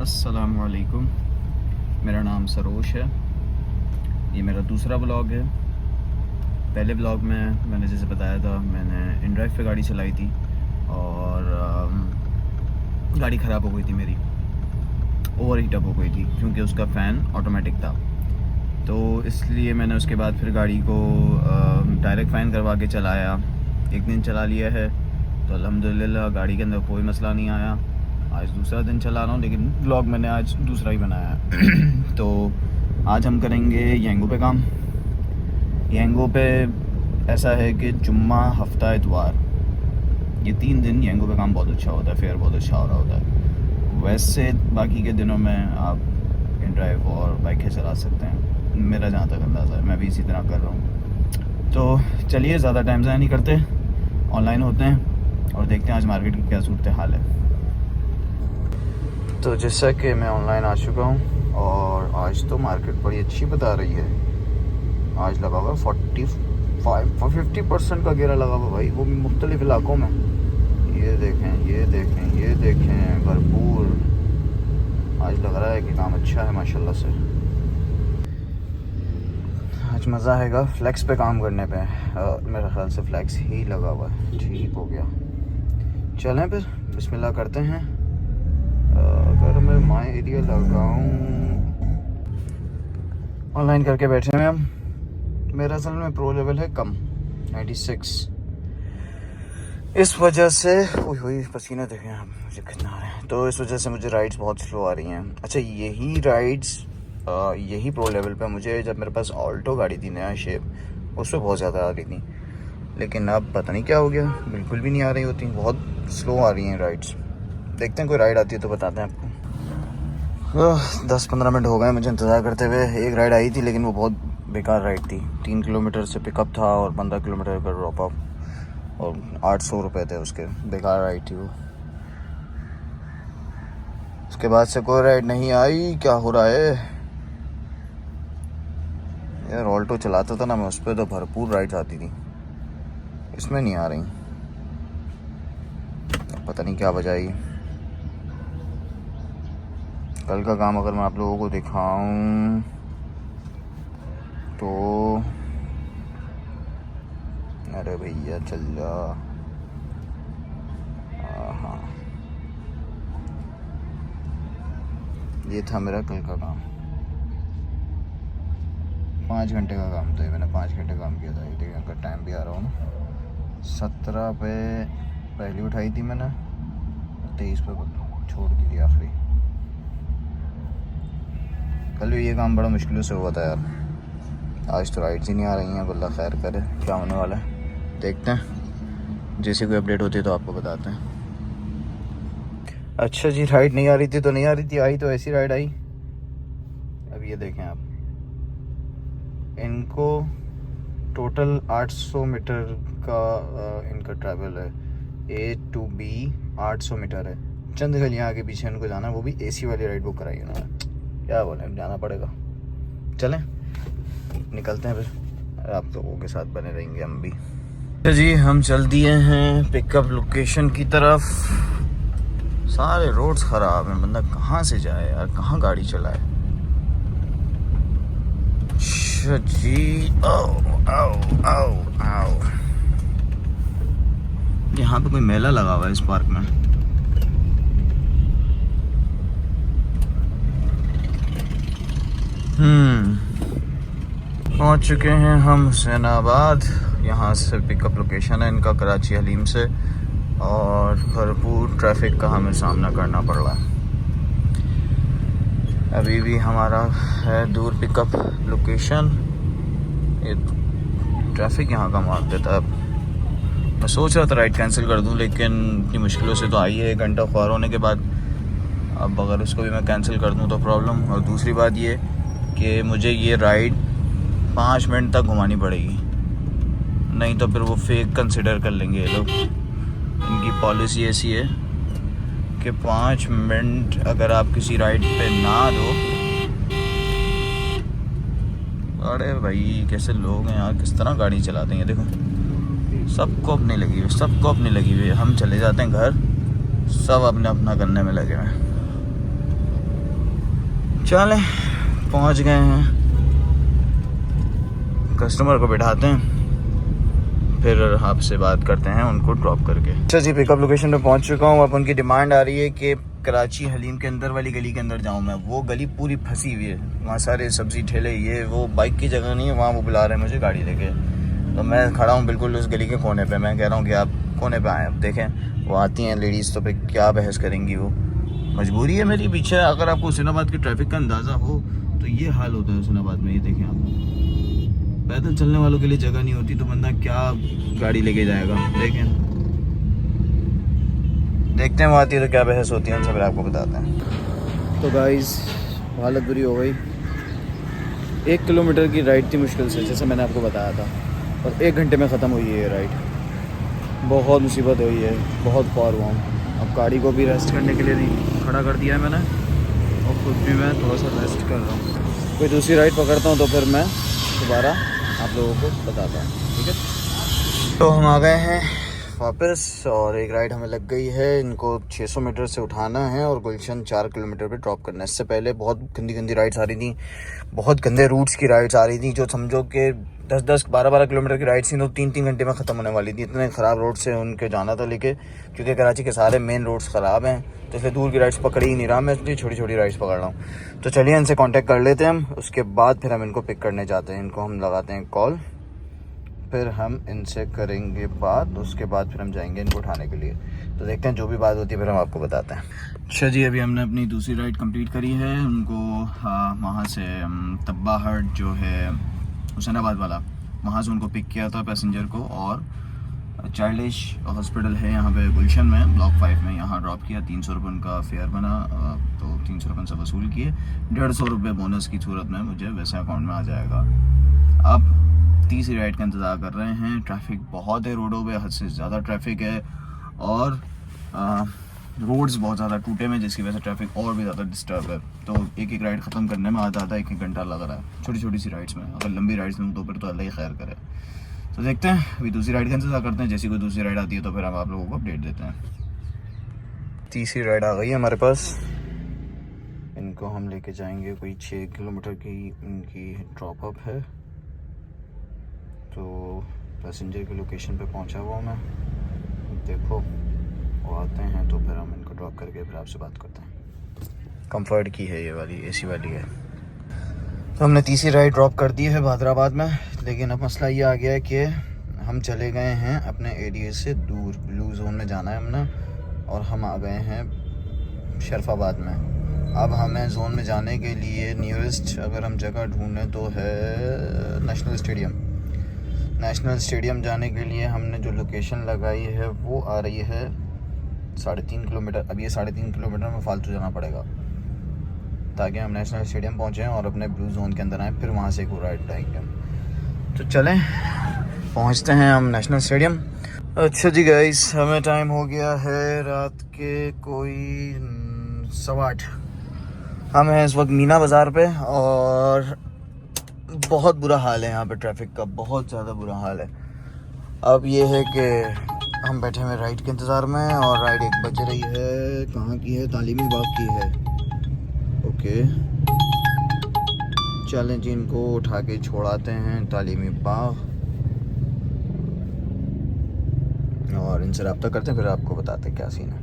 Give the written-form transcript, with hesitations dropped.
अस्सलामुअलैकुम। मेरा नाम सरोश है। ये मेरा दूसरा ब्लॉग है। पहले ब्लॉग में मैंने जैसे बताया था, मैंने इनड्राइव पे गाड़ी चलाई थी और गाड़ी ख़राब हो गई थी मेरी, ओवर हीट अप हो गई थी क्योंकि उसका फ़ैन ऑटोमेटिक था। तो इसलिए मैंने उसके बाद फिर गाड़ी को डायरेक्ट फ़ैन करवा के चलाया। एक दिन चला लिया है तो अल्हम्दुलिल्लाह गाड़ी के अंदर कोई मसला नहीं आया। आज दूसरा दिन चला रहा हूँ लेकिन ब्लॉग मैंने आज दूसरा ही बनाया है। तो आज हम करेंगे येंगो पे काम। येंगो पे ऐसा है कि जुम्मा, हफ्ता, इतवार, ये 3 दिन येंगो पे काम बहुत अच्छा होता है, फेयर बहुत अच्छा हो रहा होता है। वैसे बाकी के दिनों में आप ड्राइव और बाइकें चला सकते हैं, मेरा जहाँ तक अंदाज़ा है, मैं भी इसी तरह कर रहा हूँ। तो चलिए ज़्यादा टाइम ज़ाया नहीं करते, ऑनलाइन होते हैं और देखते हैं आज मार्केट की क्या सूरत हाल है। तो जैसा कि मैं ऑनलाइन आ चुका हूँ और आज तो मार्केट बड़ी अच्छी बता रही है। आज लगा हुआ 50% का गिरा लगा हुआ भाई, वो भी मुख्तलिफ इलाकों में। ये देखें, ये देखें, ये देखें, भरपूर। आज लग रहा है कि काम अच्छा है माशाल्लाह से। आज मज़ा आएगा फ्लैक्स पे काम करने पे। मेरे ख्याल से फ्लैक्स ही लगा हुआ है, ठीक हो गया। चलें फिर बिस्मिल्लाह करते हैं। अगर मैं माई एरिया लगाऊं, ऑनलाइन करके बैठे हैं हम। मेरा असल में प्रो लेवल है कम, 96। इस वजह से हुई पसीना देखें आप मुझे कितना आ रहे हैं। तो इस वजह से मुझे राइड्स बहुत स्लो आ रही हैं। अच्छा, यही राइड्स यही प्रो लेवल पे मुझे जब मेरे पास ऑल्टो गाड़ी थी नया शेप, उस पर बहुत ज़्यादा आ रही थी, लेकिन अब पता नहीं क्या हो गया, बिल्कुल भी नहीं आ रही होती, बहुत स्लो आ रही हैं राइड्स। देखते हैं कोई राइड आती है तो बताते हैं आपको। 10-15 मिनट हो गए मुझे इंतज़ार करते हुए। एक राइड आई थी लेकिन वो बहुत बेकार राइड थी। 3 किलोमीटर से पिकअप था और 15 किलोमीटर का ड्रॉप अप और 800 रुपये थे उसके। बेकार राइड थी वो। उसके बाद से कोई राइड नहीं आई। क्या हो रहा है यार? ऑल्टो चलाता था ना मैं, उस पर तो भरपूर राइड्स आती थी, इसमें नहीं आ रही, पता नहीं क्या वजह है। कल का काम अगर मैं आप लोगों को दिखाऊं तो, अरे भैया चल जा। हाँ, ये था मेरा कल का काम। 5 घंटे का काम था, मैंने 5 घंटे काम किया था। ये देखिए अगर टाइम भी आ रहा हूँ ना, 17 पे पहली उठाई थी मैंने, 23 पे छोड़ दी थी आखिरी। कल भी ये काम बड़ा मुश्किलों से हुआ था यार। आज तो राइड्स ही नहीं आ रही हैं। अल्लाह खैर करे, क्या होने वाला है देखते हैं। जैसे कोई अपडेट होती है तो आपको बताते हैं। अच्छा जी, राइड नहीं आ रही थी तो नहीं आ रही थी, आई तो ऐसी राइड आई। अब ये देखें आप, इनको टोटल 800 मीटर का इनका ट्रैवल है। A to B 800 मीटर है। चंद गलियाँ आगे पीछे इनको जाना, वो भी AC वाली राइड बुक कराई उन्होंने। क्या बोले, जाना पड़ेगा। चलें निकलते हैं फिर, आप लोगों के साथ बने रहेंगे हम भी। तो जी हम चल दिए हैं पिकअप लोकेशन की तरफ। सारे रोड्स ख़राब हैं, बंदा कहाँ से जाए यार, कहाँ गाड़ी चलाए। जी आओ आओ आओ आओ, यहाँ पे कोई मेला लगा हुआ है इस पार्क में। पहुँच चुके हैं हम हुसैनाबाद। यहाँ से पिकअप लोकेशन है इनका, कराची हलीम से, और भरपूर ट्रैफिक का हमें सामना करना पड़ रहा है। अभी भी हमारा है दूर पिकअप लोकेशन। ये ट्रैफिक यहाँ का मार देता है। मैं सोच रहा था राइड कैंसिल कर दूं, लेकिन इतनी मुश्किलों से तो आई है 1 घंटा ख्वार होने के बाद। अब अगर उसको भी मैं कैंसिल कर दूं तो प्रॉब्लम। और दूसरी बात ये कि मुझे ये राइड 5 मिनट तक घुमानी पड़ेगी, नहीं तो फिर वो फेक कंसिडर कर लेंगे ये लोग। इनकी पॉलिसी ऐसी है कि 5 मिनट अगर आप किसी राइड पे ना दो। अरे भाई कैसे लोग हैं यार, किस तरह गाड़ी चलाते हैं। देखो सबको अपनी लगी हुई, सबको अपनी लगी हुई। हम चले जाते हैं घर, सब अपने अपना करने में लगे हुए हैं। चलें पहुंच गए हैं, कस्टमर को बिठाते हैं, फिर आपसे बात करते हैं उनको ड्रॉप करके। अच्छा जी, पिकअप लोकेशन पे पहुंच चुका हूँ। अब उनकी डिमांड आ रही है कि कराची हलीम के अंदर वाली गली के अंदर जाऊँ मैं। वो गली पूरी फंसी हुई है, वहाँ सारे सब्जी ठेले, ये वो, बाइक की जगह नहीं है वहाँ। वो बुला रहे हैं मुझे गाड़ी लेके, तो मैं खड़ा हूँ बिल्कुल उस गली के कोने पे। मैं कह रहा हूँ कि आप कोने पे आएँ। अब देखें वो आती हैं लेडीज़, तो फिर क्या बहस करेंगी वो। मजबूरी है मेरी पीछे। अगर आपको हुसैनाबाद की ट्रैफिक का अंदाज़ा हो तो ये हाल होता है हुसैनाबाद में। ये देखें आप, पैदल चलने वालों के लिए जगह नहीं होती तो बंदा क्या गाड़ी लेके जाएगा। देखें, देखते हैं वो आती है तो क्या बहस होती है, उनसे फिर आपको बताते हैं। तो गाइस हालत बुरी हो गई। 1 किलोमीटर की राइड थी मुश्किल से, जैसे मैंने आपको बताया था, और 1 घंटे में ख़त्म हुई है ये राइड। बहुत मुसीबत हुई है, बहुत पार हुआ हूँ। अब गाड़ी को भी रेस्ट करने के लिए नहीं खड़ा कर दिया है मैंने, और ख़ुद भी मैं थोड़ा सा रेस्ट कर रहा हूँ। कोई दूसरी राइड पकड़ता हूँ तो फिर मैं दोबारा आप लोगों को बताता हूँ, ठीक है। तो हम आ गए हैं वापस, और एक राइड हमें लग गई है। इनको 600 मीटर से उठाना है और गुलशन 4 किलोमीटर पे ड्रॉप करना है। इससे पहले बहुत गंदी गंदी राइड्स आ रही थी, बहुत गंदे रूट्स की राइड्स आ रही थी, जो समझो कि 10-10, 12-12 किलोमीटर की राइड्स थी, तो 3-3 घंटे में ख़त्म होने वाली थी। इतने ख़राब रोड से उनके जाना था लेके, क्योंकि कराची के सारे मेन रोड्स ख़राब हैं, तो इसलिए दूर की राइड्स पकड़ ही नहीं रहा मैं, इसलिए छोटी छोटी राइड्स पकड़ रहा हूँ। तो चलिए इनसे कॉन्टैक्ट कर लेते हैं हम, उसके बाद फिर हम इनको पिक करने जाते हैं। इनको हम लगाते हैं कॉल, फिर हम इनसे करेंगे बात, उसके बाद फिर हम जाएंगे इनको उठाने के लिए। तो देखते हैं जो भी बात होती है फिर हम आपको बताते हैं। अच्छा जी, अभी हमने अपनी दूसरी राइड कंप्लीट करी है। उनको वहाँ से तब्बाहट जो है हुसैनाबाद वाला, वहाँ से उनको पिक किया था पैसेंजर को, और चाइल्डिश हॉस्पिटल है यहाँ पे गुलशन में, ब्लॉक 5 में, यहाँ ड्रॉप किया। 300 रुपये उनका फेयर बना, तो 300 रुपये से वसूल किए। 150 रुपये बोनस की सूरत में मुझे वैसे अकाउंट में आ जाएगा। अब तीसरी राइड का इंतज़ार कर रहे हैं। ट्रैफिक बहुत है रोडों पे, हद से ज़्यादा ट्रैफिक है, और रोड्स बहुत ज़्यादा टूटे में, जिसकी वजह से ट्रैफिक और भी ज़्यादा डिस्टर्ब है। तो एक एक राइड ख़त्म करने में आधा 1-1 घंटा लग रहा है, छोटी छोटी सी राइड्स में। अगर लंबी राइड्स में तो फिर तो अल्लाह ही खैर करे। तो देखते हैं, अभी दूसरी राइड का इंतज़ार करते हैं। जैसी कोई दूसरी राइड आती है तो फिर हम आप लोगों को अपडेट देते हैं। तीसरी राइड आ गई है हमारे पास। इनको हम लेके जाएंगे, कोई 6 किलोमीटर की इनकी ड्रॉप अप है। तो पैसेंजर की लोकेशन पे पहुंचा हुआ मैं, देखो वो आते हैं तो फिर हम इनको ड्रॉप करके फिर आपसे बात करते हैं। कंफर्ट की है ये वाली, एसी वाली है। तो हमने तीसरी राइड ड्रॉप कर दी है हैदराबाद में, लेकिन अब मसला ये आ गया है कि हम चले गए हैं अपने एरिया से दूर, ब्लू जोन में जाना है हमने, और हम आ गए हैं शरफाबाद में। अब हमें जोन में जाने के लिए नियरेस्ट अगर हम जगह ढूंढें तो है नेशनल स्टेडियम। नेशनल स्टेडियम जाने के लिए हमने जो लोकेशन लगाई है वो आ रही है 3.5 किलोमीटर। अब ये 3.5 किलोमीटर में फालतू जाना पड़ेगा ताकि हम नेशनल स्टेडियम पहुँचें और अपने ब्लू जोन के अंदर आएँ, फिर वहाँ से एक राइड उठाएंगे हम। तो चलें पहुँचते हैं हम नेशनल स्टेडियम। अच्छा जी गाइस, हमें टाइम हो गया है रात के कोई 8:15। हम हैं इस वक्त मीना बाज़ार पे, और बहुत बुरा हाल है यहाँ पे ट्रैफिक का, बहुत ज़्यादा बुरा हाल है। अब ये है कि हम बैठे हुए राइड के इंतज़ार में, और राइड 1 बज रही है। कहाँ की है? तालीमी बाग की है। ओके चलें जी, इनको उठा के छोड़ाते हैं तालीमी बाग, और इनसे रब्ता करते हैं, फिर आपको बताते हैं क्या सीन है।